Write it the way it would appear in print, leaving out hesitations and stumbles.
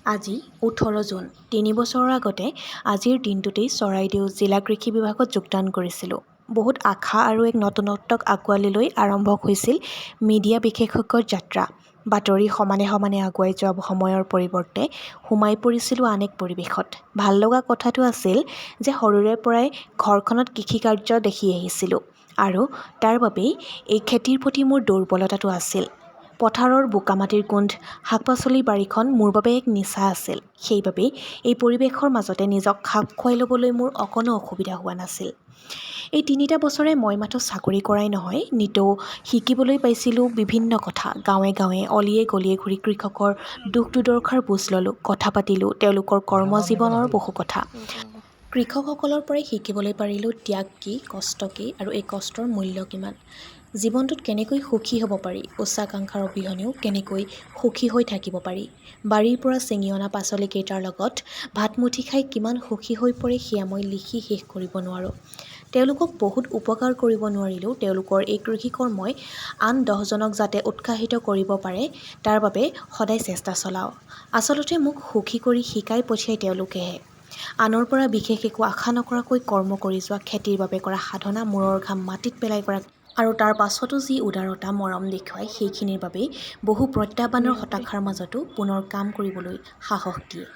আজি ১৮ জুন। ৩ বছৰৰ আগতে আজিৰ দিনটোতেই চৰাইদেউ জিলা কৃষি বিভাগত যোগদান কৰিছিলোঁ। বহুত আশা আৰু এক নতুনত্বক আঁকোৱালি লৈ আৰম্ভ হৈছিল মিডিয়া বিশেষজ্ঞৰ যাত্ৰা। বাতৰি সমানে সমানে আগুৱাই যোৱা সময়ৰ পৰিৱৰ্তে সোমাই পৰিছিলোঁ আন এক পৰিৱেশত। ভাল লগা কথাটো আছিল যে সৰুৰে পৰাই ঘৰখনত কৃষিকাৰ্য দেখি আহিছিলোঁ আৰু তাৰ বাবেই এই খেতিৰ প্ৰতি মোৰ দুৰ্বলতাটো আছিল। পথাৰৰ বোকামাটিৰ গোন্ধ, শাক-পাচলিৰ বাৰীখন মোৰ বাবে এক নিচা আছিল। সেইবাবেই এই পৰিৱেশৰ মাজতে নিজক খাপ খুৱাই ল'বলৈ মোৰ অকণো অসুবিধা হোৱা নাছিল। এই ৩টা বছৰে মই মাথো চাকৰি কৰাই নহয়, নিতৌ শিকিবলৈ পাইছিলোঁ বিভিন্ন কথা। গাঁৱে গাঁৱে অলিয়ে গলিয়ে ঘূৰি কৃষকৰ দুখ দুৰ্দশাৰ বুজ ল'লোঁ, কথা পাতিলোঁ তেওঁলোকৰ কৰ্মজীৱনৰ বহু কথা। কৃষকসকলৰ পৰাই শিকিবলৈ পাৰিলোঁ ত্যাগ কি, কষ্ট কি আৰু এই কষ্টৰ মূল্য কিমান। জীৱনটোত কেনেকৈ সুখী হ'ব পাৰি, উচ্চাকাংক্ষাৰ অবিহনেও কেনেকৈ সুখী হৈ থাকিব পাৰি। বাৰীৰ পৰা ছিঙি অনা পাচলিকেইটাৰ লগত ভাতমুঠি খাই কিমান সুখী হৈ পৰে সেয়া মই লিখি শেষ কৰিব নোৱাৰোঁ। তেওঁলোকক বহুত উপকাৰ কৰিব নোৱাৰিলেও তেওঁলোকৰ এই কৃষিকৰ্মই আন 10জনক যাতে উৎসাহিত কৰিব পাৰে তাৰ বাবে সদায় চেষ্টা চলাওঁ। আচলতে মোক সুখী কৰি শিকাই পঠিয়াই তেওঁলোকেহে। আনৰ পৰা বিশেষ একো আশা নকৰাকৈ কৰ্ম কৰি যোৱা, খেতিৰ বাবে কৰা সাধনা, মূৰৰ ঘাম মাটিত পেলাই কৰা আৰু তাৰ পাছতো যি উদাৰতা, মৰম দেখুৱায় সেইখিনিৰ বাবেই বহু প্ৰত্যাহ্বানৰ হতাশাৰ মাজতো পুনৰ কাম কৰিবলৈ সাহস দিয়ে।